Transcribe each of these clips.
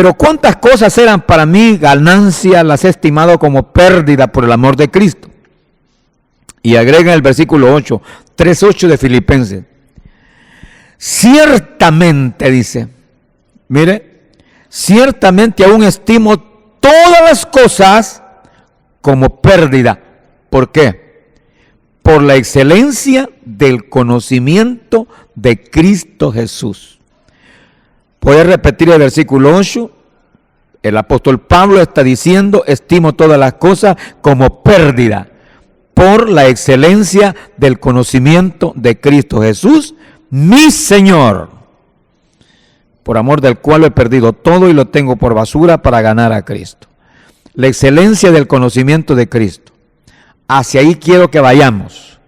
Pero cuántas cosas eran para mí ganancia, las he estimado como pérdida por el amor de Cristo. Y agrega en el versículo 8, 3:8 de Filipenses. Ciertamente, dice, mire, ciertamente aún estimo todas las cosas como pérdida. ¿Por qué? Por la excelencia del conocimiento de Cristo Jesús. Puede repetir el versículo 8. El apóstol Pablo está diciendo, estimo todas las cosas como pérdida por la excelencia del conocimiento de Cristo Jesús, mi Señor, por amor del cual he perdido todo y lo tengo por basura para ganar a Cristo. La excelencia del conocimiento de Cristo. Hacia ahí quiero que vayamos.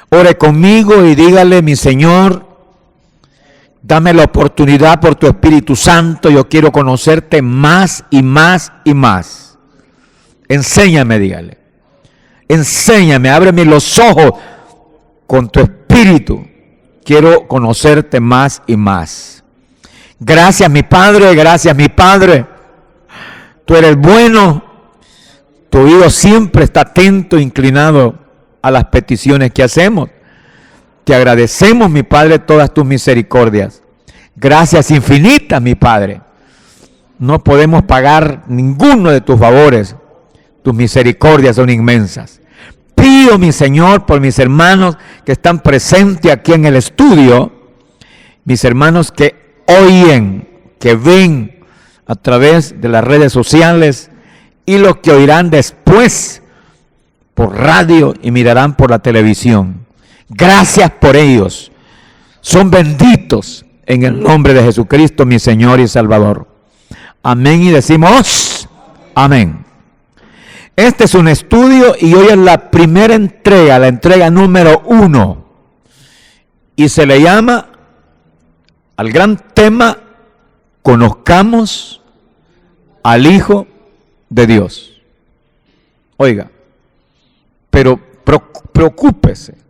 Ore conmigo y dígale, mi Señor, dame la oportunidad por tu Espíritu Santo, yo quiero conocerte más y más y más. Enséñame, dígale. Enséñame, ábreme los ojos con tu Espíritu. Quiero conocerte más y más. Gracias, mi Padre, gracias, mi Padre. Tú eres bueno. Tu oído siempre está atento, inclinado a las peticiones que hacemos. Te agradecemos, mi Padre, todas tus misericordias. Gracias infinitas, mi Padre. No podemos pagar ninguno de tus favores. Tus misericordias son inmensas. Pido, mi Señor, por mis hermanos que están presentes aquí en el estudio, mis hermanos que oyen, que ven a través de las redes sociales y los que oirán después por radio y mirarán por la televisión. Gracias por ellos. Son benditos en el nombre de Jesucristo, mi Señor y Salvador. Amén y decimos amén. Este es un estudio y hoy es la primera entrega, la entrega número 1. Y se le llama al gran tema, conozcamos al Hijo de Dios. Oiga, pero preocúpese.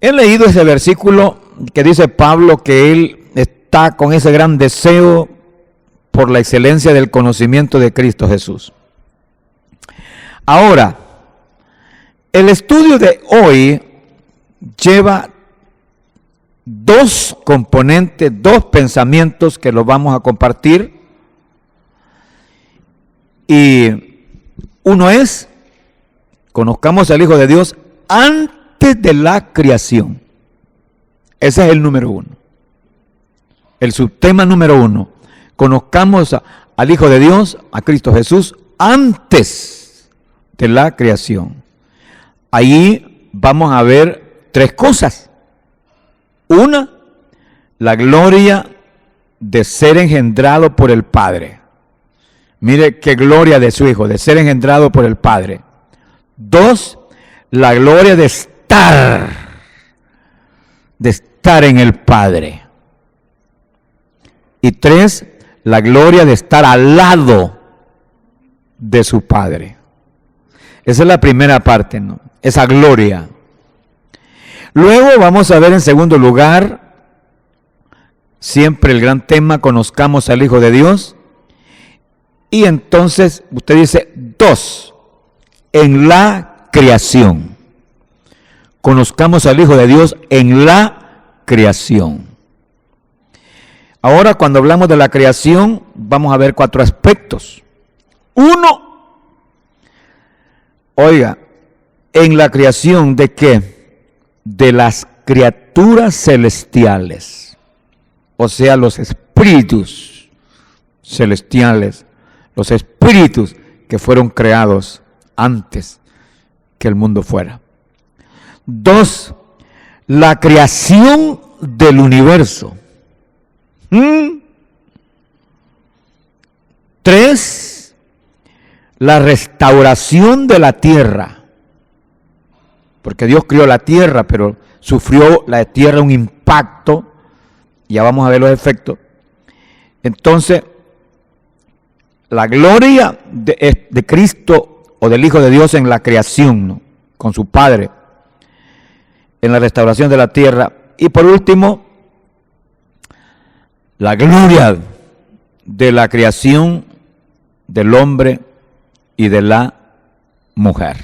He leído ese versículo que dice Pablo que él está con ese gran deseo por la excelencia del conocimiento de Cristo Jesús. Ahora, el estudio de hoy lleva dos componentes, dos pensamientos que los vamos a compartir. Y uno es, conozcamos al Hijo de Dios antes de la creación. Ese es el número 1. El subtema número 1. Conozcamos al Hijo de Dios, a Cristo Jesús, antes de la creación. Allí vamos a ver 3 cosas. Una, la gloria de ser engendrado por el Padre. Mire qué gloria de su Hijo, de ser engendrado por el Padre. 2, la gloria de estar en el Padre. Y 3, la gloria de estar al lado de su Padre. Esa es la primera parte, ¿no? Esa gloria. Luego vamos a ver en segundo lugar, siempre el gran tema, conozcamos al Hijo de Dios. Y entonces usted dice 2, en la creación. Conozcamos al Hijo de Dios en la creación. Ahora, cuando hablamos de la creación, vamos a ver 4 aspectos. 1, oiga, en la creación ¿de qué? De las criaturas celestiales, o sea, los espíritus celestiales, los espíritus que fueron creados antes que el mundo fuera. 2, la creación del universo. 3, la restauración de la tierra. Porque Dios creó la tierra, pero sufrió la tierra un impacto. Ya vamos a ver los efectos. Entonces, la gloria de Cristo o del Hijo de Dios en la creación, ¿no? Con su Padre, en la restauración de la tierra. Y por último, la gloria de la creación del hombre y de la mujer.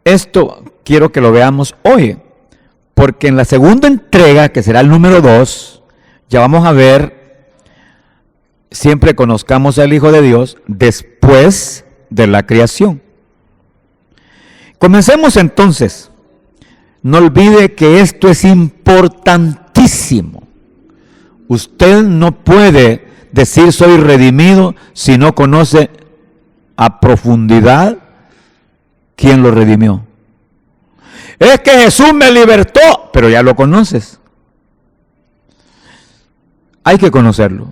Esto quiero que lo veamos hoy, porque en la segunda entrega, que será el número 2, ya vamos a ver, siempre conozcamos al Hijo de Dios después de la creación. Comencemos entonces. No olvide que esto es importantísimo. Usted no puede decir soy redimido si no conoce a profundidad quién lo redimió. Es que Jesús me libertó, pero ya lo conoces. Hay que conocerlo.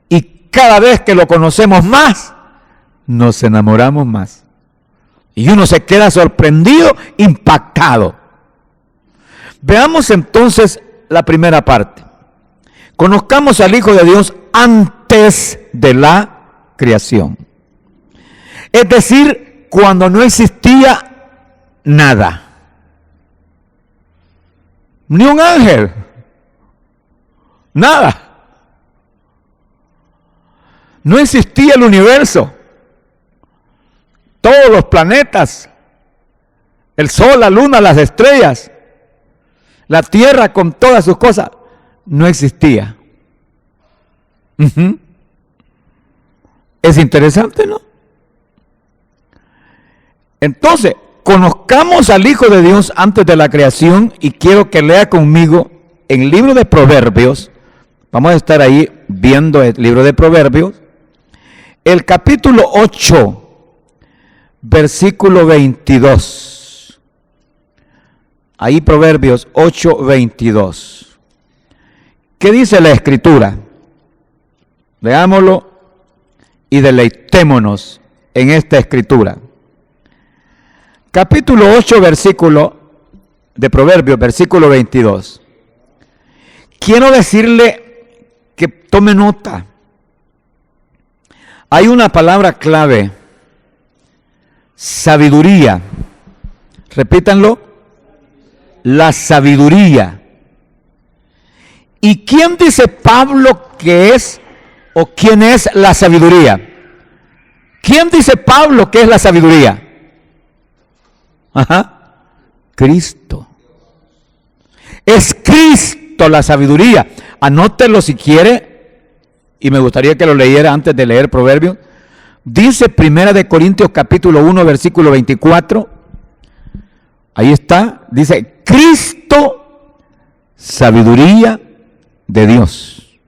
Y cada vez que lo conocemos más, nos enamoramos más. Y uno se queda sorprendido, impactado. Veamos entonces la primera parte. Conozcamos al Hijo de Dios antes de la creación. Es decir, cuando no existía nada. Ni un ángel. Nada. No existía el universo. Todos los planetas. El sol, la luna, las estrellas. La tierra con todas sus cosas. No existía. Es interesante, ¿no? Entonces, conozcamos al Hijo de Dios antes de la creación y quiero que lea conmigo en el libro de Proverbios. Vamos a estar ahí viendo el libro de Proverbios. El capítulo 8, versículo 22. Ahí Proverbios 8, 22. ¿Qué dice la Escritura? Leámoslo y deleitémonos en esta Escritura. Capítulo 8, versículo de Proverbios, versículo 22. Quiero decirle que tome nota. Hay una palabra clave, sabiduría. Repítanlo, la sabiduría. ¿Y quién dice Pablo que es o quién es la sabiduría? ¿Quién dice Pablo que es la sabiduría? Cristo. Es Cristo la sabiduría. Anótelo si quiere, y me gustaría que lo leyera antes de leer Proverbios. Dice 1 Corintios capítulo 1, versículo 24. Ahí está. Dice, Cristo, sabiduría de Dios.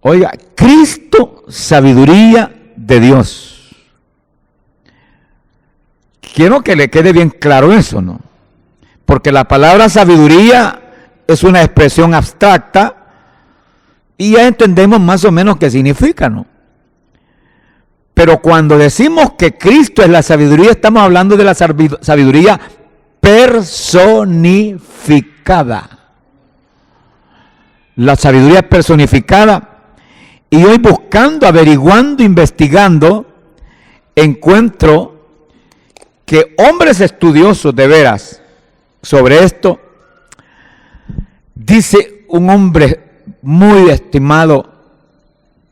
Oiga, Cristo, sabiduría de Dios. Quiero que le quede bien claro eso, ¿no? Porque la palabra sabiduría es una expresión abstracta y ya entendemos más o menos qué significa, ¿no? Pero cuando decimos que Cristo es la sabiduría, estamos hablando de la sabiduría personificada. La sabiduría personificada. Y hoy buscando, averiguando, investigando, encuentro que hombres estudiosos de veras sobre esto, dice un hombre muy estimado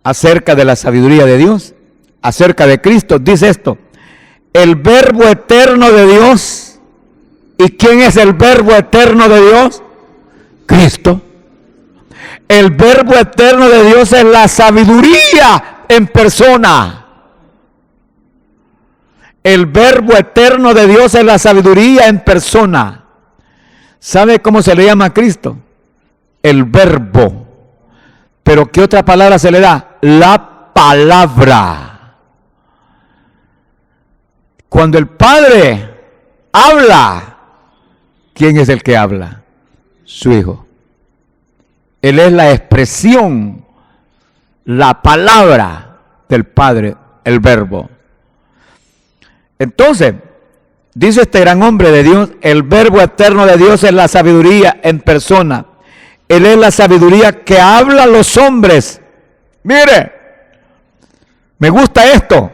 acerca de la sabiduría de Dios, acerca de Cristo, dice esto: el verbo eterno de Dios. ¿Y quién es el verbo eterno de Dios? Cristo. El verbo eterno de Dios es la sabiduría en persona. El verbo eterno de Dios es la sabiduría en persona. ¿Sabe cómo se le llama a Cristo? El verbo. ¿Pero qué otra palabra se le da? La palabra. Cuando el Padre habla, ¿quién es el que habla? Su Hijo. Él es la expresión, la palabra del Padre, el verbo. Entonces, dice este gran hombre de Dios, el verbo eterno de Dios es la sabiduría en persona. Él es la sabiduría que habla a los hombres. Mire, me gusta esto.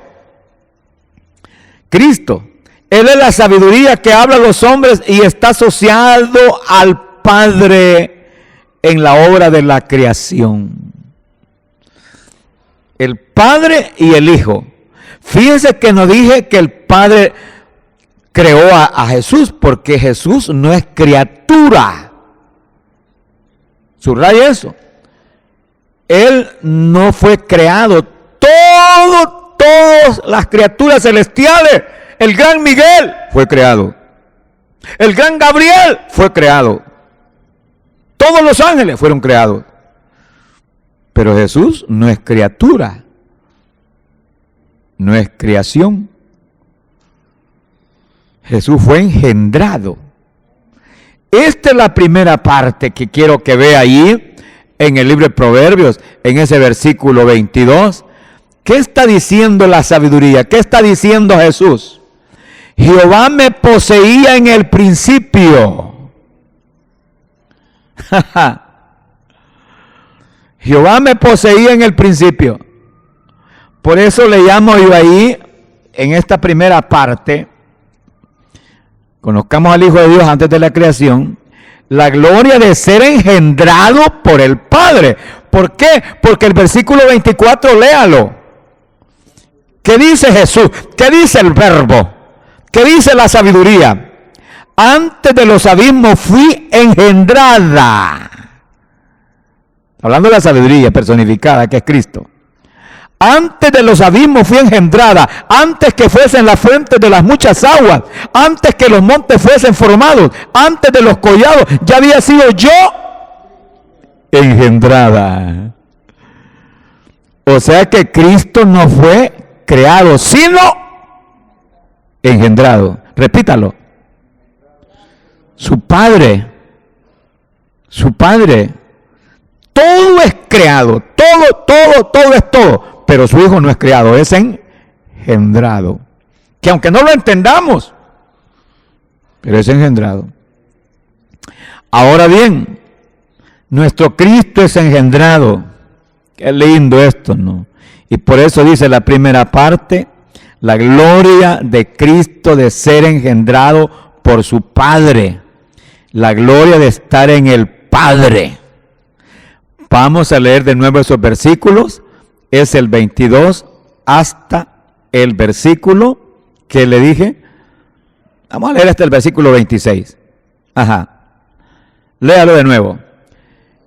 Cristo, Él es la sabiduría que habla a los hombres y está asociado al Padre en la obra de la creación. El Padre y el Hijo. Fíjense que no dije que el Padre creó a Jesús, porque Jesús no es criatura. Subraya eso. Él no fue creado. Todas las criaturas celestiales, el gran Miguel fue creado. El gran Gabriel fue creado. Todos los ángeles fueron creados. Pero Jesús no es criatura. No es creación. Jesús fue engendrado. Esta es la primera parte que quiero que vea allí en el libro de Proverbios, en ese versículo 22. ¿Qué está diciendo la sabiduría? ¿Qué está diciendo Jesús? Jehová me poseía en el principio. Jehová me poseía en el principio. Por eso le llamo yo ahí, en esta primera parte, conozcamos al Hijo de Dios antes de la creación, la gloria de ser engendrado por el Padre. ¿Por qué? Porque el versículo 24, léalo. ¿Qué dice Jesús? ¿Qué dice el Verbo? ¿Qué dice la sabiduría? Antes de los abismos fui engendrada. Hablando de la sabiduría personificada, que es Cristo. Antes de los abismos fui engendrada, antes que fuesen las fuentes de las muchas aguas, antes que los montes fuesen formados, antes de los collados, ya había sido yo engendrada. O sea que Cristo no fue creado, sino engendrado. Repítalo. Su Padre. Todo es creado, todo es todo. Pero su Hijo no es creado, es engendrado. Que aunque no lo entendamos, pero es engendrado. Ahora bien, nuestro Cristo es engendrado. Qué lindo esto, ¿no? Y por eso dice la primera parte, la gloria de Cristo de ser engendrado por su Padre. La gloria de estar en el Padre. Vamos a leer de nuevo esos versículos. Es el 22 hasta el versículo que le dije. Vamos a leer hasta el versículo 26. Léalo de nuevo.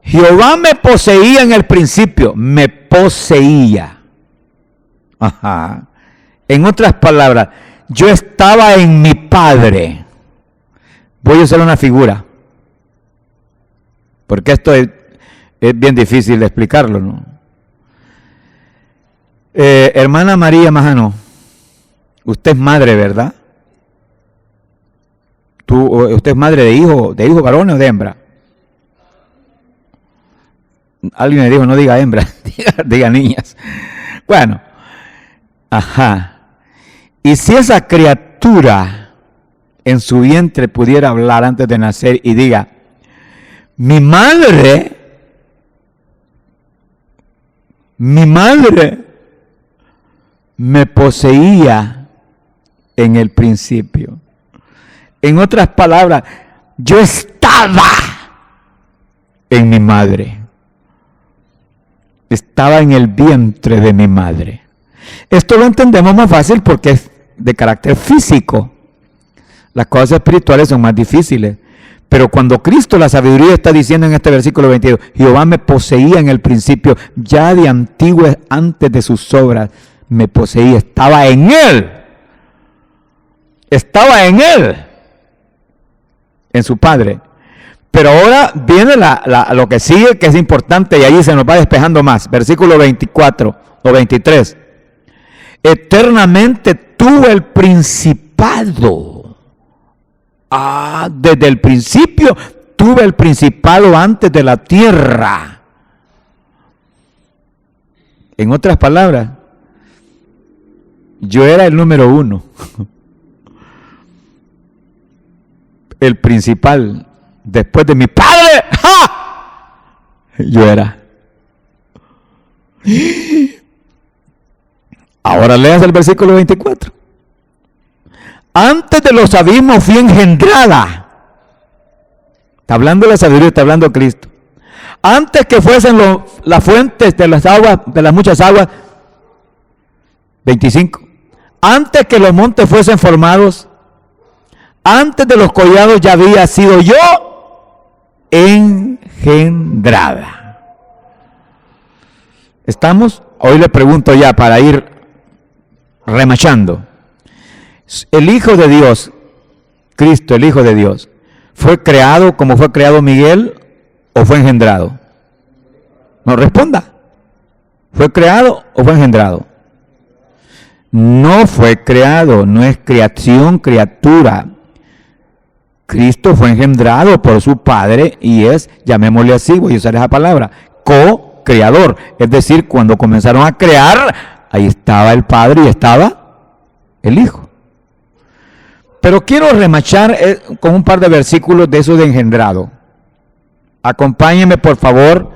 Jehová me poseía en el principio. Me poseía. En otras palabras, yo estaba en mi Padre. Voy a usar una figura. Porque esto es bien difícil de explicarlo, ¿no? Hermana María Majano, usted es madre, ¿verdad? ¿Usted es madre de hijo varón o de hembra? Alguien me dijo, no diga hembra, diga niñas. Bueno, y si esa criatura en su vientre pudiera hablar antes de nacer y diga, mi madre me poseía en el principio. En otras palabras, yo estaba en mi madre. Estaba en el vientre de mi madre. Esto lo entendemos más fácil porque es de carácter físico. Las cosas espirituales son más difíciles. Pero cuando Cristo, la sabiduría, está diciendo en este versículo 22, Jehová me poseía en el principio, ya de antiguo, antes de sus obras, me poseía, estaba en Él, en su Padre. Pero ahora viene lo que sigue, que es importante, y allí se nos va despejando más. Versículo 24 o 23. Eternamente tuvo el principado. Desde el principio tuve el principado antes de la tierra. En otras palabras, yo era el número 1. El principal. Después de mi padre, yo era. Ahora leas el versículo 24. Antes de los abismos fui engendrada. Está hablando la sabiduría, está hablando Cristo. antes que fuesen las fuentes de las aguas, de las muchas aguas. 25. Antes que los montes fuesen formados, antes de los collados ya había sido yo engendrada. ¿Estamos? Hoy le pregunto ya para ir remachando. El Hijo de Dios, Cristo, el Hijo de Dios, ¿fue creado como fue creado Miguel o fue engendrado? No responda. ¿Fue creado o fue engendrado? No fue creado, no es creación, criatura. Cristo fue engendrado por su Padre y es, llamémosle así, voy a usar esa palabra, co-creador. Es decir, cuando comenzaron a crear, ahí estaba el Padre y estaba el Hijo. Pero quiero remachar con un par de versículos de eso de engendrado. Acompáñenme, por favor.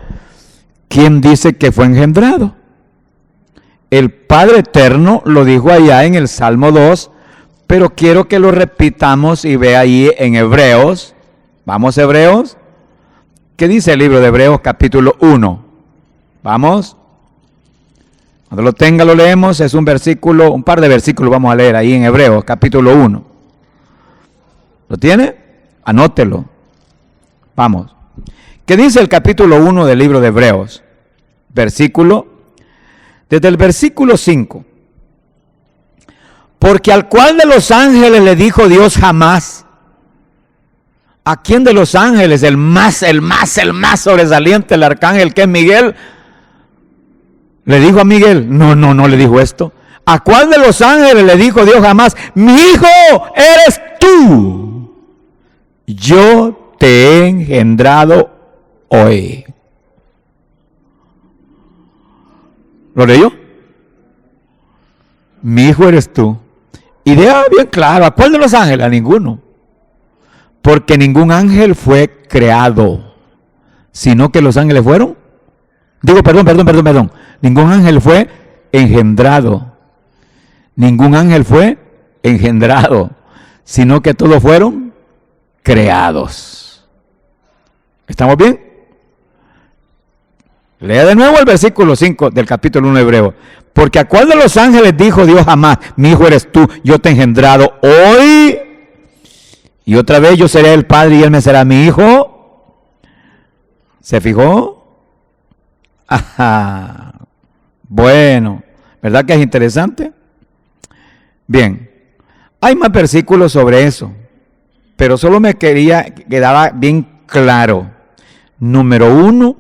¿Quién dice que fue engendrado? El Padre Eterno lo dijo allá en el Salmo 2, pero quiero que lo repitamos y vea ahí en Hebreos. Vamos, Hebreos. ¿Qué dice el libro de Hebreos, capítulo 1? Vamos. Cuando lo tenga lo leemos, es un versículo, un par de versículos vamos a leer ahí en Hebreos, capítulo 1. ¿Lo tiene? Anótelo. Vamos. ¿Qué dice el capítulo 1 del libro de Hebreos? Desde el versículo 5. Porque al cual de los ángeles le dijo Dios jamás. ¿A quién de los ángeles? El más sobresaliente, el arcángel que es Miguel. ¿Le dijo a Miguel? No le dijo esto. ¿A cuál de los ángeles le dijo Dios jamás? Mi hijo eres tú. Yo te he engendrado hoy. ¿Lo leyó? Mi hijo eres tú. Y deja bien claro, ¿a cuál de los ángeles? A ninguno. Porque ningún ángel fue creado, sino que los ángeles fueron. Perdón. Ningún ángel fue engendrado. Ningún ángel fue engendrado, sino que todos fueron creados. ¿Estamos bien? Lea de nuevo el versículo 5 del capítulo 1 de Hebreo. Porque a cuál de los ángeles dijo Dios jamás, mi hijo eres tú, yo te he engendrado hoy, y otra vez yo seré el padre y él me será mi hijo. ¿Se fijó? Ajá. Bueno, ¿verdad que es interesante? Bien, hay más versículos sobre eso, pero solo me quedaba bien claro. Número 1,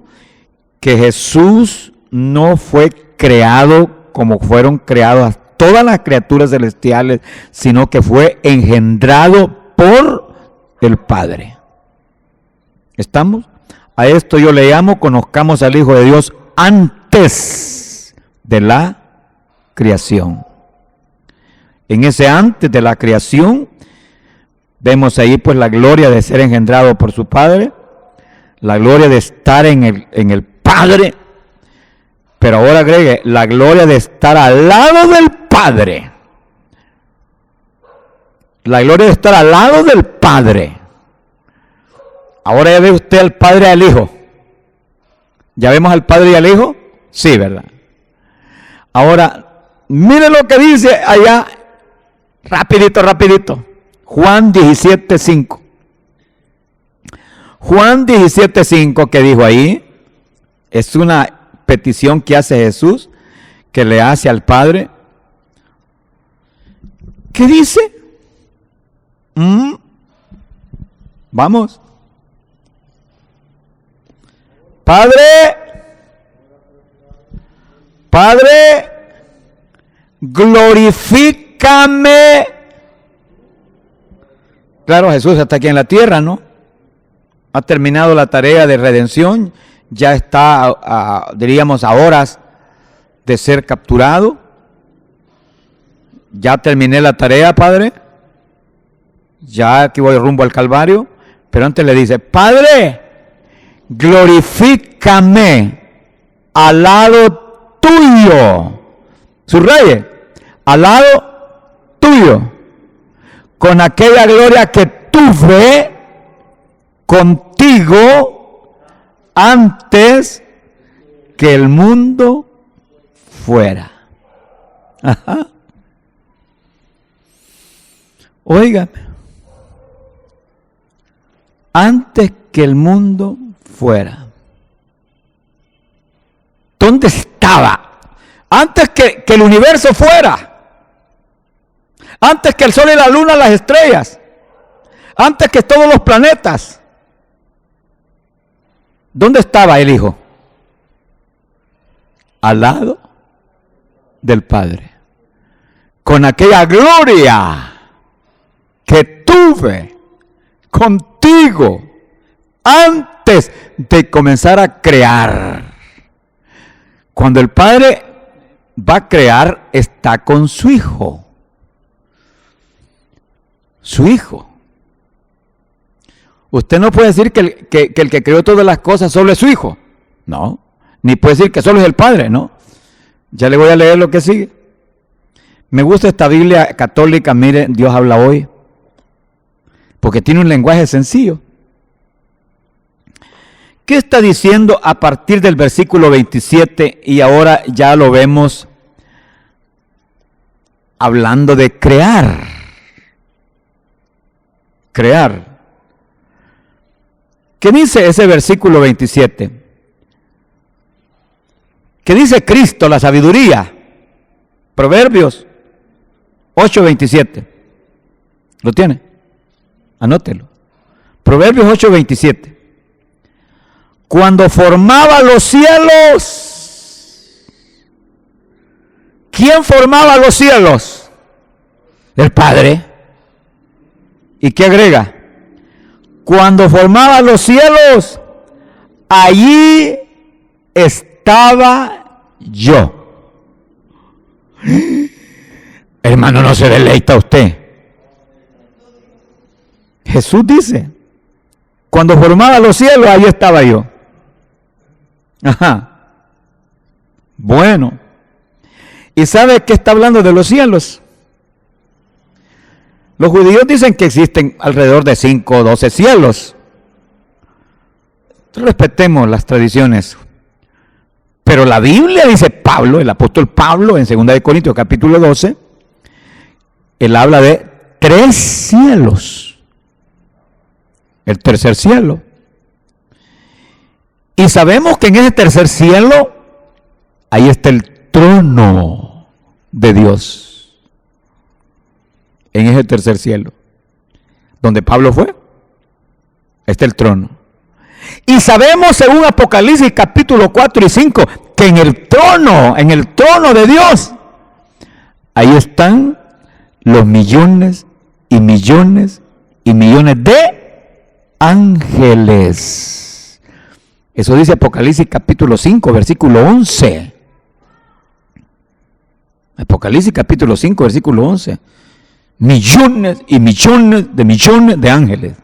que Jesús no fue creado como fueron creadas todas las criaturas celestiales, sino que fue engendrado por el Padre. ¿Estamos? A esto yo le llamo, conozcamos al Hijo de Dios antes de la creación. En ese antes de la creación, vemos ahí pues la gloria de ser engendrado por su Padre, la gloria de estar en el Padre, pero ahora agregue la gloria de estar al lado del Padre. La gloria de estar al lado del Padre. Ahora ya ve usted al Padre y al Hijo. ¿Ya vemos al Padre y al Hijo? Sí, ¿verdad? Ahora, mire lo que dice allá, rapidito. Juan 17:5. Juan 17:5, que dijo ahí, es una petición que hace Jesús, que le hace al Padre. ¿Qué dice? Vamos. Padre, glorifícame. Claro, Jesús está aquí en la tierra, ¿no? Ha terminado la tarea de redención, ya está, diríamos, a horas de ser capturado. Ya terminé la tarea, Padre. Ya aquí voy rumbo al Calvario. Pero antes le dice, Padre, glorifícame al lado tuyo. Subraye, al lado tuyo. Con aquella gloria que tuve contigo antes que el mundo fuera. Ajá. Óigame, antes que el mundo fuera. ¿Dónde estaba? Antes que el universo fuera. Antes que el sol y la luna, las estrellas. Antes que todos los planetas. ¿Dónde estaba el Hijo? Al lado del Padre. Con aquella gloria que tuve contigo antes de comenzar a crear. Cuando el Padre va a crear, está con su Hijo. Su Hijo. Usted no puede decir que el que creó todas las cosas solo es su Hijo. No. Ni puede decir que solo es el Padre, ¿no? Ya le voy a leer lo que sigue. Me gusta esta Biblia católica, mire, Dios habla hoy. Porque tiene un lenguaje sencillo. ¿Qué está diciendo a partir del versículo 27? Y ahora ya lo vemos hablando de crear. Crear. ¿Qué dice ese versículo 27? ¿Qué dice Cristo, la sabiduría? Proverbios 8:27. ¿Lo tiene? Anótelo. Proverbios 8:27. Cuando formaba los cielos, ¿quién formaba los cielos? El Padre. ¿Y qué agrega? Cuando formaba los cielos, allí estaba yo. Hermano, no se deleita usted. Jesús dice, cuando formaba los cielos, ahí estaba yo. Ajá. Bueno. ¿Y sabe qué está hablando de los cielos? Los judíos dicen que existen alrededor de 5 o 12 cielos. Respetemos las tradiciones. Pero la Biblia dice Pablo, el apóstol Pablo, en 2 de Corintios capítulo 12, él habla de 3 cielos. El tercer cielo. Y sabemos que en ese tercer cielo, ahí está el trono de Dios. En ese tercer cielo. Donde Pablo fue, está el trono. Y sabemos según Apocalipsis capítulo 4 y 5, que en el trono de Dios, ahí están los millones y millones y millones de ángeles. Eso dice Apocalipsis capítulo 5, versículo 11. Apocalipsis capítulo 5, versículo 11. Millones y millones de ángeles.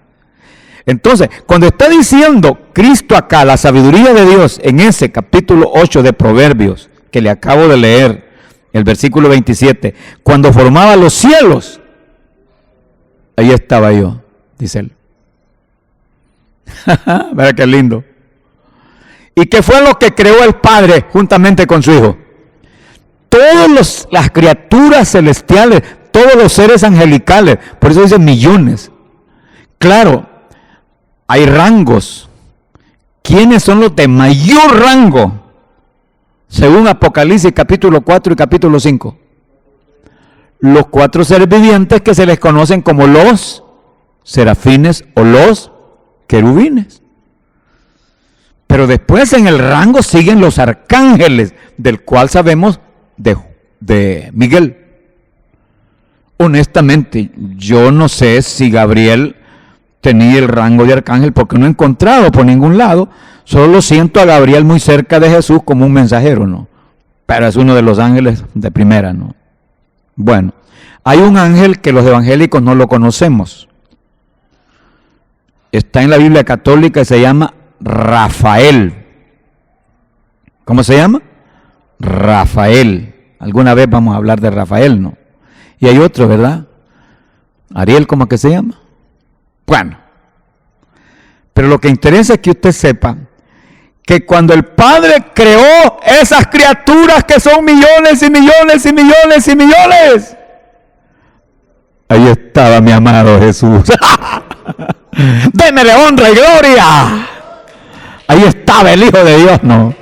Entonces, cuando está diciendo Cristo acá, la sabiduría de Dios, en ese capítulo 8 de Proverbios, que le acabo de leer, el versículo 27, cuando formaba los cielos, ahí estaba yo, dice él. Verá qué lindo. ¿Y qué fue lo que creó el Padre juntamente con su Hijo? Todas las criaturas celestiales, todos los seres angelicales, por eso dice millones. Claro, hay rangos. ¿Quiénes son los de mayor rango? Según Apocalipsis capítulo 4 y capítulo 5. Los 4 seres vivientes que se les conocen como los serafines o los querubines. Pero después en el rango siguen los arcángeles, del cual sabemos de Miguel. Honestamente, yo no sé si Gabriel tenía el rango de arcángel, porque no he encontrado por ningún lado. Solo siento a Gabriel muy cerca de Jesús como un mensajero, ¿no? Pero es uno de los ángeles de primera, ¿no? Bueno, hay un ángel que los evangélicos no lo conocemos. Está en la Biblia católica y se llama Rafael. ¿Cómo se llama? Rafael. Alguna vez vamos a hablar de Rafael, ¿no? Y hay otro, ¿verdad? Ariel, ¿cómo que se llama? Bueno. Pero lo que interesa es que usted sepa que cuando el Padre creó esas criaturas que son millones y millones y millones y millones, ahí estaba mi amado Jesús. Démele honra y gloria. Ahí estaba el Hijo de Dios, ¿no?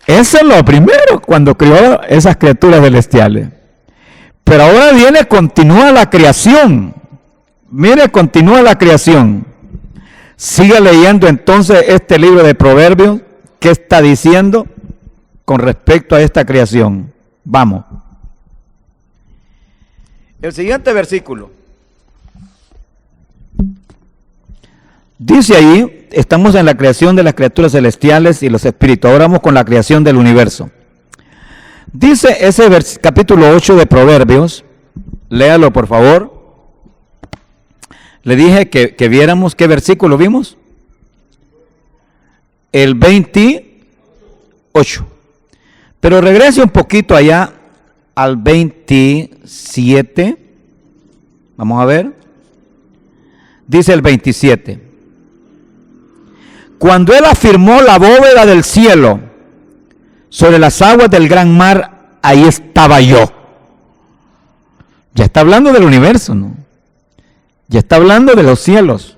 Eso es lo primero cuando creó esas criaturas celestiales. Pero ahora viene, continúa la creación. Mire, continúa la creación. Sigue leyendo entonces este libro de Proverbios. ¿Qué está diciendo con respecto a esta creación? Vamos. El siguiente versículo. Dice ahí, estamos en la creación de las criaturas celestiales y los espíritus. Ahora vamos con la creación del universo. Dice ese capítulo 8 de Proverbios, léalo por favor. Le dije que viéramos qué versículo vimos. El 28. Pero regrese un poquito allá al 27. Vamos a ver. Dice el 27. Cuando Él afirmó la bóveda del cielo sobre las aguas del gran mar, ahí estaba yo. Ya está hablando del universo, ¿no? Ya está hablando de los cielos.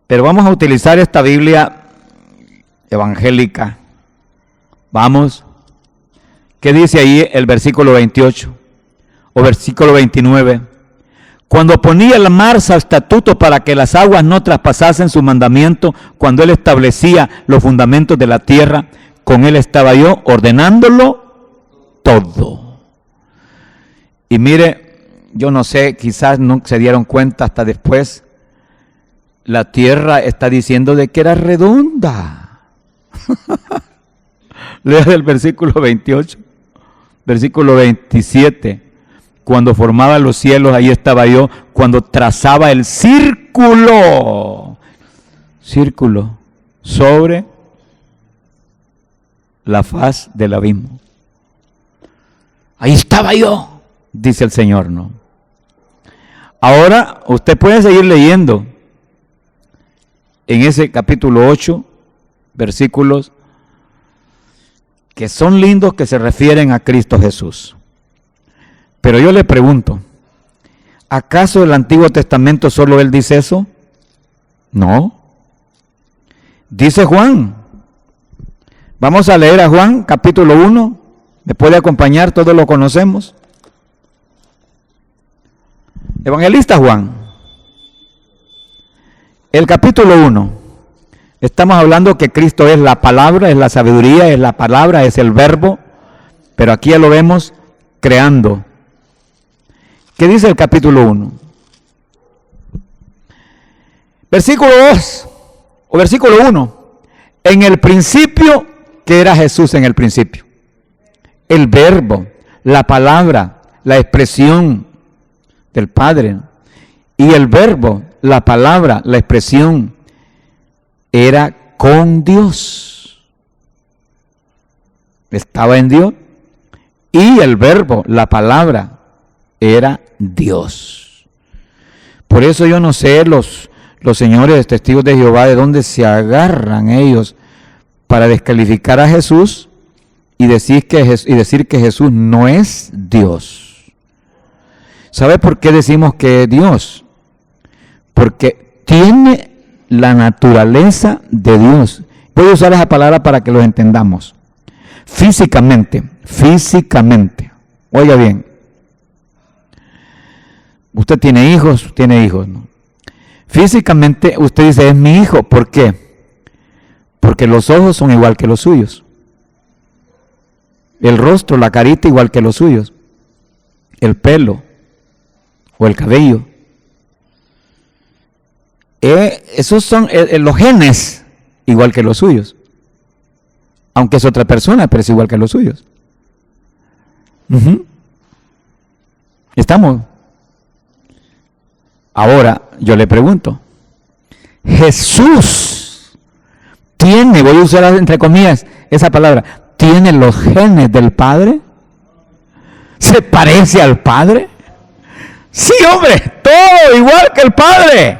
Pero vamos a utilizar esta Biblia evangélica. Vamos. ¿Qué dice ahí el versículo 28? O versículo 29. Cuando ponía el mar su estatuto para que las aguas no traspasasen su mandamiento, cuando Él establecía los fundamentos de la tierra, con Él estaba yo ordenándolo todo. Y mire, yo no sé, quizás no se dieron cuenta hasta después, la tierra está diciendo de que era redonda. Lea el versículo 28, versículo 27. Cuando formaba los cielos, ahí estaba yo. Cuando trazaba el círculo sobre la faz del abismo. Ahí estaba yo, dice el Señor, ¿no? Ahora, usted puede seguir leyendo en ese capítulo 8, versículos que son lindos, que se refieren a Cristo Jesús. Pero yo le pregunto, ¿acaso el Antiguo Testamento solo Él dice eso? No. Dice Juan. Vamos a leer a Juan, capítulo 1. ¿Me puede acompañar? Todos lo conocemos. Evangelista Juan. El capítulo 1. Estamos hablando que Cristo es la palabra, es la sabiduría, es la palabra, es el verbo. Pero aquí ya lo vemos creando. ¿Qué dice el capítulo 1? Versículo 2, o versículo 1. En el principio, ¿qué era Jesús en el principio? El verbo, la palabra, la expresión del Padre. Y el verbo, la palabra, la expresión, era con Dios. Estaba en Dios. Y el verbo, la palabra, era Dios. Por eso yo no sé los señores testigos de Jehová de dónde se agarran ellos para descalificar a Jesús y decir que Jesús no es Dios. ¿Sabe por qué decimos que es Dios? Porque tiene la naturaleza de Dios. Voy a usar esa palabra para que lo entendamos. Físicamente. Oiga bien. Usted tiene hijos, ¿no? Físicamente usted dice, es mi hijo. ¿Por qué? Porque los ojos son igual que los suyos. El rostro, la carita igual que los suyos. El pelo o el cabello. Esos son los genes igual que los suyos. Aunque es otra persona, pero es igual que los suyos. ¿Estamos? Ahora, yo le pregunto, ¿Jesús tiene, voy a usar entre comillas esa palabra, tiene los genes del Padre? ¿Se parece al Padre? Sí, hombre, todo igual que el Padre.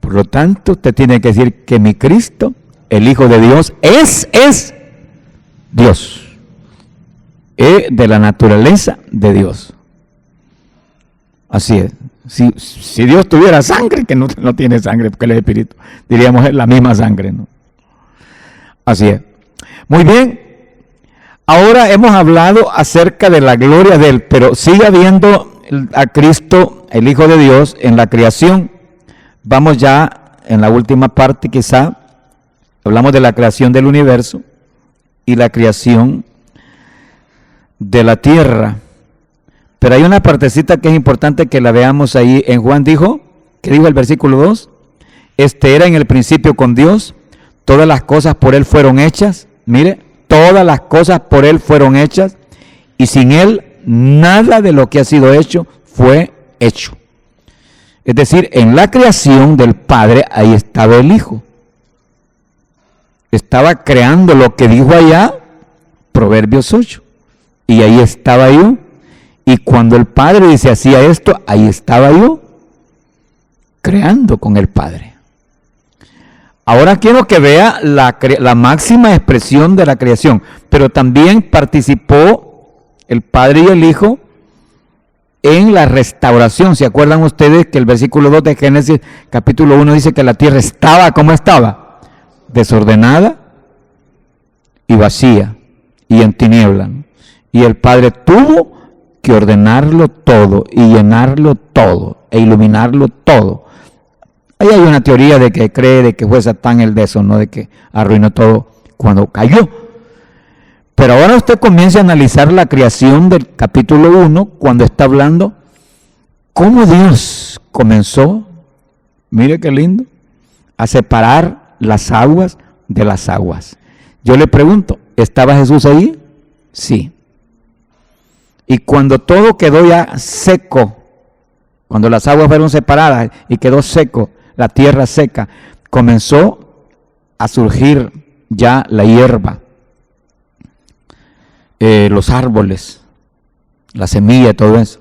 Por lo tanto, usted tiene que decir que mi Cristo, el Hijo de Dios, es Dios. Es de la naturaleza de Dios. Así es. Si Dios tuviera sangre, que no tiene sangre, porque Él es espíritu, diríamos es la misma sangre, ¿no? Así es. Muy bien. Ahora hemos hablado acerca de la gloria de Él, pero sigue habiendo a Cristo, el Hijo de Dios, en la creación. Vamos ya en la última parte, quizá. Hablamos de la creación del universo y la creación de la tierra. Pero hay una partecita que es importante que la veamos ahí. En Juan dijo, ¿qué dijo el versículo 2? Era en el principio con Dios, todas las cosas por Él fueron hechas. Mire, todas las cosas por Él fueron hechas, y sin Él nada de lo que ha sido hecho fue hecho. Es decir, en la creación del Padre, ahí estaba el Hijo. Estaba creando lo que dijo allá, Proverbios 8. Y ahí estaba yo. Y cuando el Padre dice hacía esto, ahí estaba yo, creando con el Padre. Ahora quiero que vea la máxima expresión de la creación, pero también participó el Padre y el Hijo en la restauración. ¿Se acuerdan ustedes que el versículo 2 de Génesis capítulo 1 dice que la tierra estaba, ¿cómo estaba? Desordenada y vacía y en tiniebla, ¿no? Y el Padre tuvo que ordenarlo todo y llenarlo todo e iluminarlo todo. Ahí hay una teoría de que cree de que fue Satán el de eso, no de que arruinó todo cuando cayó. Pero ahora usted comienza a analizar la creación del capítulo 1 cuando está hablando cómo Dios comenzó, mire qué lindo, a separar las aguas de las aguas. Yo le pregunto, ¿estaba Jesús ahí? Sí. Y cuando todo quedó ya seco, cuando las aguas fueron separadas y quedó seco, la tierra seca, comenzó a surgir ya la hierba, los árboles, la semilla, todo eso.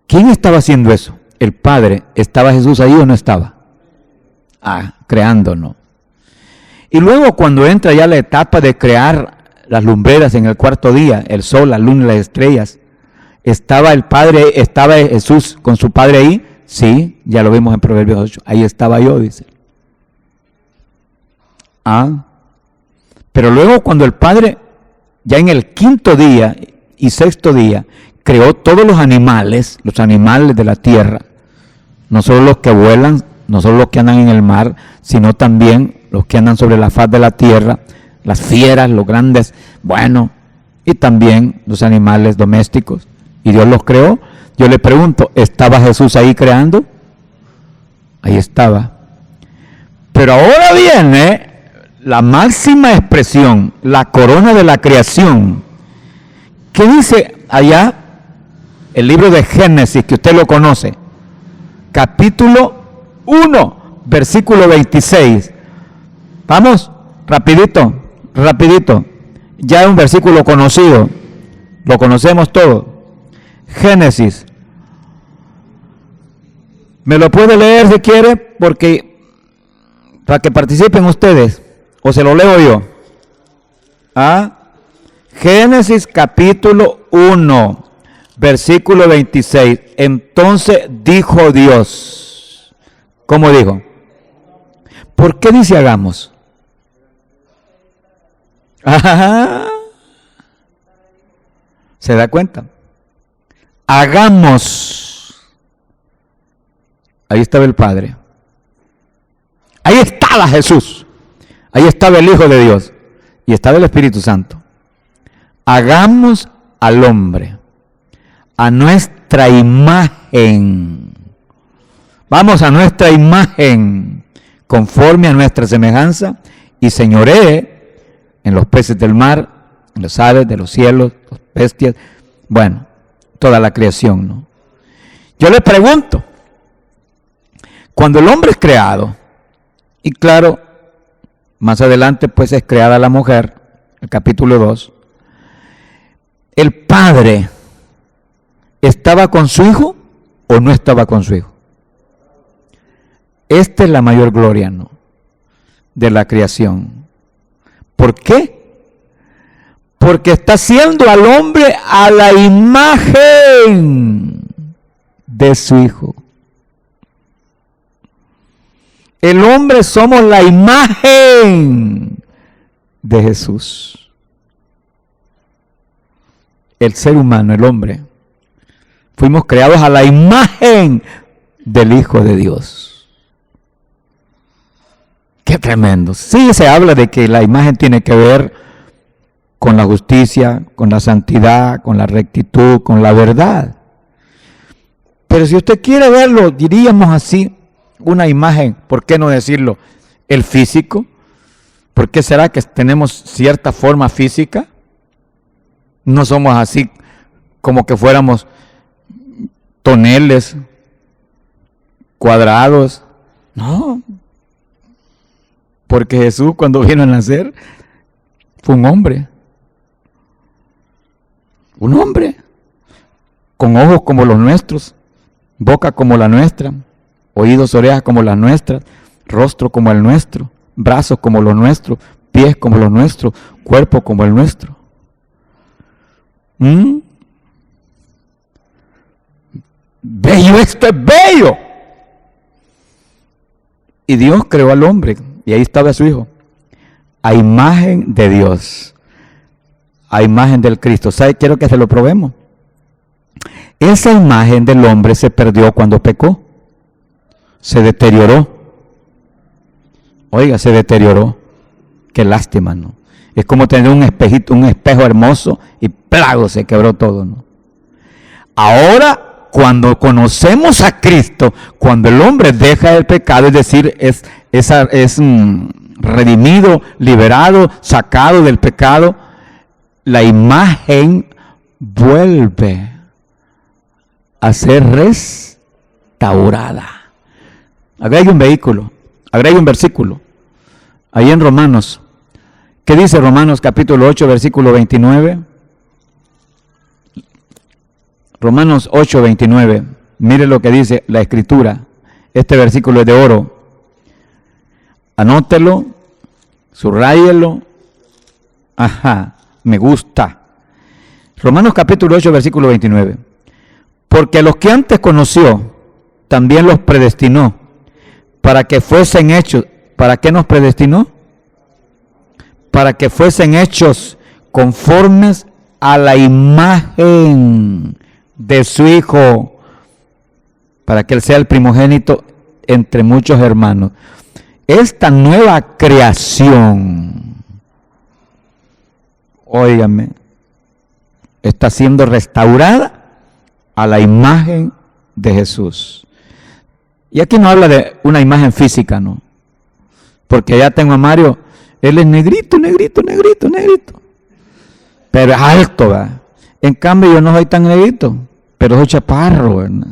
¿Quién estaba haciendo eso? El Padre. ¿Estaba Jesús ahí o no estaba? Creando, ¿no? Y luego cuando entra ya la etapa de crear las lumbreras en el cuarto día, el sol, la luna y las estrellas, ¿estaba el Padre, estaba Jesús con su Padre ahí? Sí, ya lo vimos en Proverbios 8, ahí estaba yo, dice. Pero luego cuando el Padre, ya en el quinto día y sexto día, creó todos los animales de la tierra, no solo los que vuelan, no solo los que andan en el mar, sino también los que andan sobre la faz de la tierra, las fieras, los grandes, bueno, y también los animales domésticos. Y Dios los creó. Yo le pregunto, ¿estaba Jesús ahí creando? Ahí estaba. Pero ahora viene la máxima expresión, la corona de la creación. ¿Qué dice allá el libro de Génesis, que usted lo conoce? Capítulo 1, versículo 26. Vamos, rapidito. Ya es un versículo conocido. Lo conocemos todo. Génesis. ¿Me lo puede leer si quiere? Porque para que participen ustedes. ¿O se lo leo yo? Génesis capítulo 1, versículo 26. Entonces dijo Dios. ¿Cómo dijo? ¿Por qué dice hagamos? ¿Se da cuenta? Hagamos. Ahí estaba el Padre. Ahí estaba Jesús. Ahí estaba el Hijo de Dios. Y estaba el Espíritu Santo. Hagamos al hombre a nuestra imagen. Vamos a nuestra imagen, conforme a nuestra semejanza, y señoree en los peces del mar, en las aves de los cielos, las bestias, bueno, toda la creación, ¿no? Yo le pregunto, cuando el hombre es creado, y claro, más adelante pues es creada la mujer, el capítulo 2, ¿el Padre estaba con su Hijo o no estaba con su Hijo? Esta es la mayor gloria, ¿no?, de la creación. ¿Por qué? Porque está haciendo al hombre a la imagen de su Hijo. El hombre somos la imagen de Jesús. El ser humano, el hombre, fuimos creados a la imagen del Hijo de Dios. ¡Qué tremendo! Sí, se habla de que la imagen tiene que ver con la justicia, con la santidad, con la rectitud, con la verdad. Pero si usted quiere verlo, diríamos así, una imagen, ¿por qué no decirlo? El físico. ¿Por qué será que tenemos cierta forma física? No somos así como que fuéramos toneles, cuadrados. No. Porque Jesús, cuando vino a nacer, fue un hombre. Un hombre. Con ojos como los nuestros, boca como la nuestra, oídos, orejas como las nuestras, rostro como el nuestro, brazos como los nuestros, pies como los nuestros, cuerpo como el nuestro. Bello, esto es bello. Y Dios creó al hombre, y ahí estaba su Hijo, a imagen de Dios, a imagen del Cristo. ¿Sabe? Quiero que se lo probemos. Esa imagen del hombre se perdió cuando pecó. Se deterioró. Oiga, se deterioró. Qué lástima, ¿no? Es como tener un espejito, un espejo hermoso y ¡plago! Se quebró todo, ¿no? Ahora, cuando conocemos a Cristo, cuando el hombre deja el pecado, es decir, es redimido, liberado, sacado del pecado, la imagen vuelve a ser restaurada. Agregue un versículo. Ahí en Romanos. ¿Qué dice Romanos capítulo 8, versículo 29? Romanos 8, 29. Mire lo que dice la Escritura. Este versículo es de oro. Anótelo, subráyelo. Ajá, me gusta. Romanos capítulo 8, versículo 29. Porque a los que antes conoció, también los predestinó, para que fuesen hechos. ¿Para qué nos predestinó? Para que fuesen hechos conformes a la imagen de su Hijo, para que Él sea el primogénito entre muchos hermanos. Esta nueva creación, óigame, está siendo restaurada a la imagen de Jesús. Y aquí no habla de una imagen física, ¿no? Porque ya tengo a Mario, él es negrito. Pero es alto, ¿verdad? En cambio yo no soy tan negrito, pero soy chaparro, ¿verdad?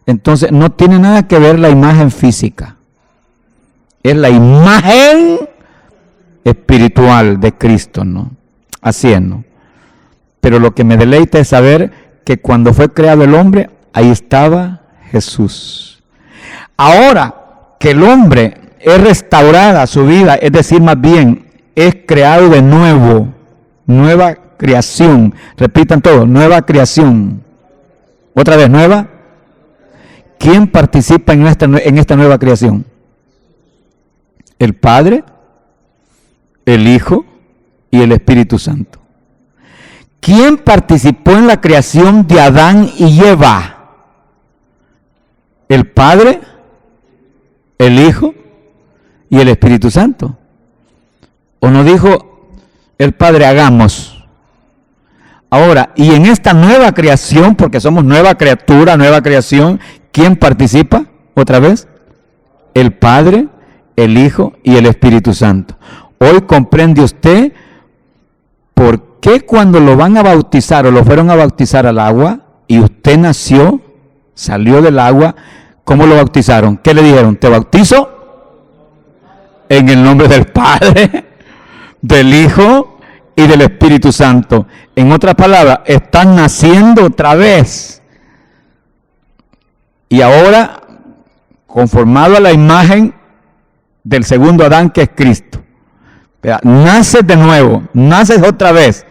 Entonces no tiene nada que ver la imagen física. Es la imagen espiritual de Cristo, ¿no? Así es, ¿no? Pero lo que me deleita es saber que cuando fue creado el hombre, ahí estaba Jesús. Ahora que el hombre es restaurada su vida, es decir, más bien, es creado de nuevo, nueva creación. Repitan todo, nueva creación. Otra vez, nueva. ¿Quién participa en esta nueva creación? El Padre, el Hijo y el Espíritu Santo. ¿Quién participó en la creación de Adán y Eva? El Padre, el Hijo y el Espíritu Santo. ¿O no dijo el Padre hagamos? Ahora, y en esta nueva creación, porque somos nueva criatura, nueva creación, ¿quién participa? Otra vez, el Padre, el Hijo y el Espíritu Santo. Hoy comprende usted por qué cuando lo van a bautizar o lo fueron a bautizar al agua y usted nació, salió del agua, ¿cómo lo bautizaron? ¿Qué le dijeron? ¿Te bautizo? En el nombre del Padre, del Hijo y del Espíritu Santo. En otras palabras, están naciendo otra vez. Y ahora conformado a la imagen del segundo Adán, que es Cristo. Naces de nuevo, naces otra vez.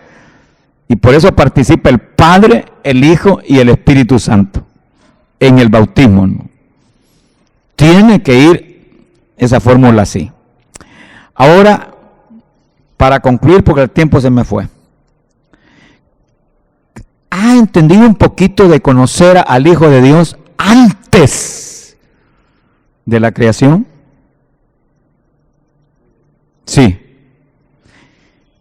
Y por eso participa el Padre, el Hijo y el Espíritu Santo en el bautismo, ¿no? Tiene que ir esa fórmula así. Ahora, para concluir, porque el tiempo se me fue. ¿Ha entendido un poquito de conocer al Hijo de Dios antes de la creación? Sí.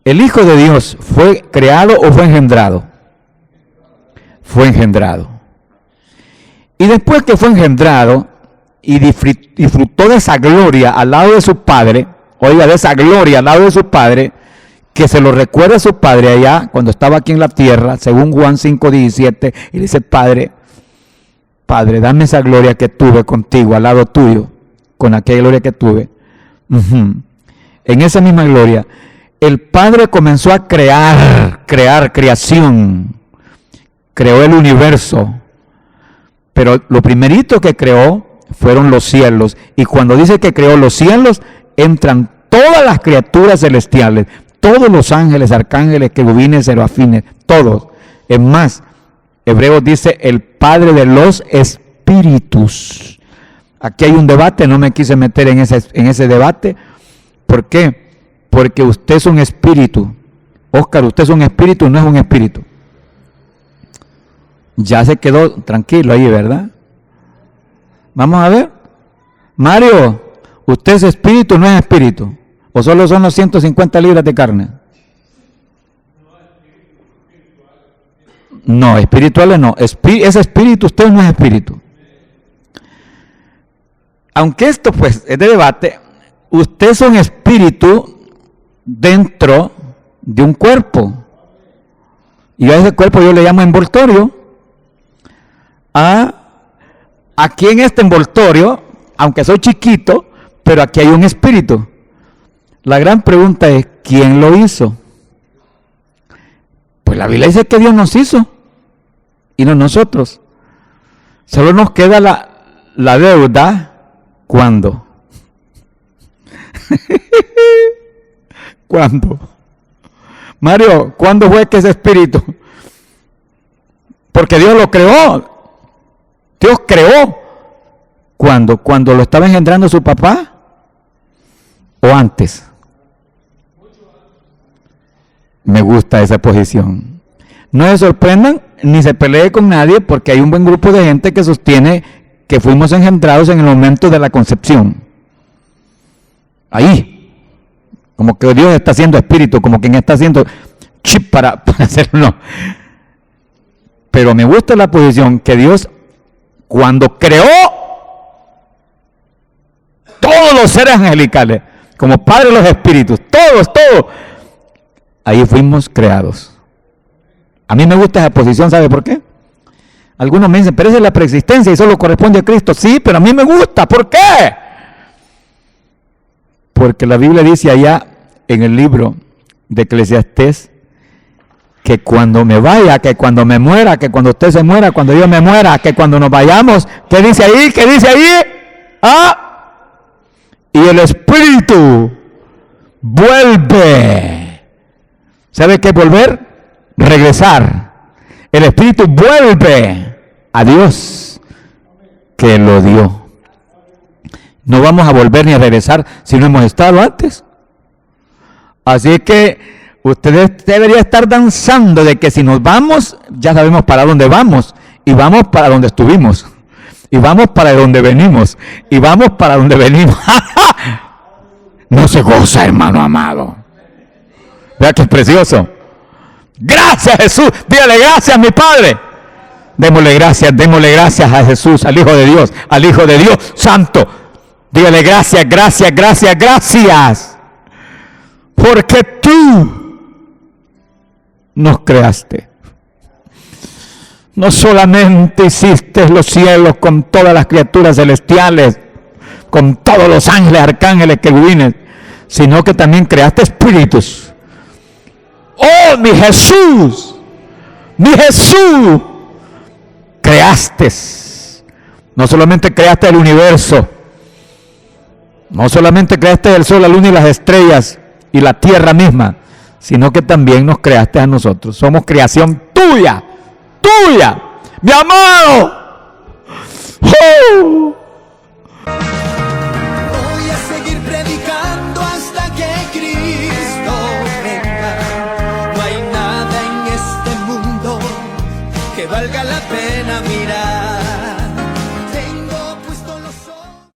¿El Hijo de Dios fue creado o fue engendrado? Fue engendrado. Y después que fue engendrado y disfrutó de esa gloria al lado de su Padre, oiga, de esa gloria al lado de su Padre, que se lo recuerda a su Padre allá, cuando estaba aquí en la tierra, según Juan 5:17, y dice: Padre, dame esa gloria que tuve contigo, al lado tuyo, con aquella gloria que tuve. En esa misma gloria, el Padre comenzó a creación, creó el universo, pero lo primerito que creó fueron los cielos, y cuando dice que creó los cielos, entran todas las criaturas celestiales, todos los ángeles, arcángeles, querubines, serafines, todos. Es más, Hebreos dice el Padre de los espíritus. Aquí hay un debate, no me quise meter en ese debate. ¿Por qué? Porque usted es un espíritu. Óscar, usted es un espíritu, no es un espíritu. Ya se quedó tranquilo ahí, ¿verdad? Vamos a ver. Mario, ¿usted es espíritu, no es espíritu? ¿O solo son los 150 libras de carne? No, espirituales no. Es espíritu, usted no es espíritu. Aunque esto pues es de debate, usted es un espíritu dentro de un cuerpo. Y a ese cuerpo yo le llamo envoltorio. Aquí en este envoltorio, aunque soy chiquito, pero aquí hay un espíritu. La gran pregunta es, ¿quién lo hizo? Pues la Biblia dice que Dios nos hizo y no nosotros. Solo nos queda la deuda. ¿Cuándo? ¿Cuándo? Mario, ¿cuándo fue que ese espíritu? Porque Dios lo creó. Dios creó. ¿Cuándo? ¿Cuando lo estaba engendrando su papá? ¿O antes? Me gusta esa posición. No se sorprendan ni se pelee con nadie, porque hay un buen grupo de gente que sostiene que fuimos engendrados en el momento de la concepción. Ahí. Como que Dios está haciendo espíritu, como quien está haciendo chip para hacerlo. Pero me gusta la posición que Dios, cuando creó todos los seres angelicales, como Padre de los espíritus, todos, ahí fuimos creados. A mí me gusta esa posición, ¿sabe por qué? Algunos me dicen, pero esa es la preexistencia y solo corresponde a Cristo. Sí, pero a mí me gusta. ¿Por qué? Porque la Biblia dice allá en el libro de Eclesiastés que cuando me vaya, que cuando me muera, que cuando usted se muera, cuando yo me muera, que cuando nos vayamos, ¿qué dice ahí? ¿Qué dice ahí? Y el Espíritu vuelve. ¿Sabe qué es volver? Regresar. El Espíritu vuelve a Dios que lo dio. No vamos a volver ni a regresar si no hemos estado antes. Así que usted debería estar danzando de que si nos vamos, ya sabemos para dónde vamos. Y vamos para donde estuvimos. Y vamos para donde venimos. Y vamos para donde venimos. No se goza, hermano amado. Vea que es precioso. Gracias, Jesús. Dígale gracias, mi Padre. Démosle gracias a Jesús, al Hijo de Dios Santo. Dígale gracias, gracias, gracias, gracias. Porque tú nos creaste. No solamente hiciste los cielos con todas las criaturas celestiales, con todos los ángeles, arcángeles, querubines, sino que también creaste espíritus. ¡Oh, mi Jesús! ¡Mi Jesús! Creaste No solamente creaste el universo, no solamente creaste el sol, la luna y las estrellas y la tierra misma, sino que también nos creaste a nosotros. Somos creación tuya, tuya, mi amado. ¡Oh! Voy a seguir predicando hasta que Cristo venga. No hay nada en este mundo que valga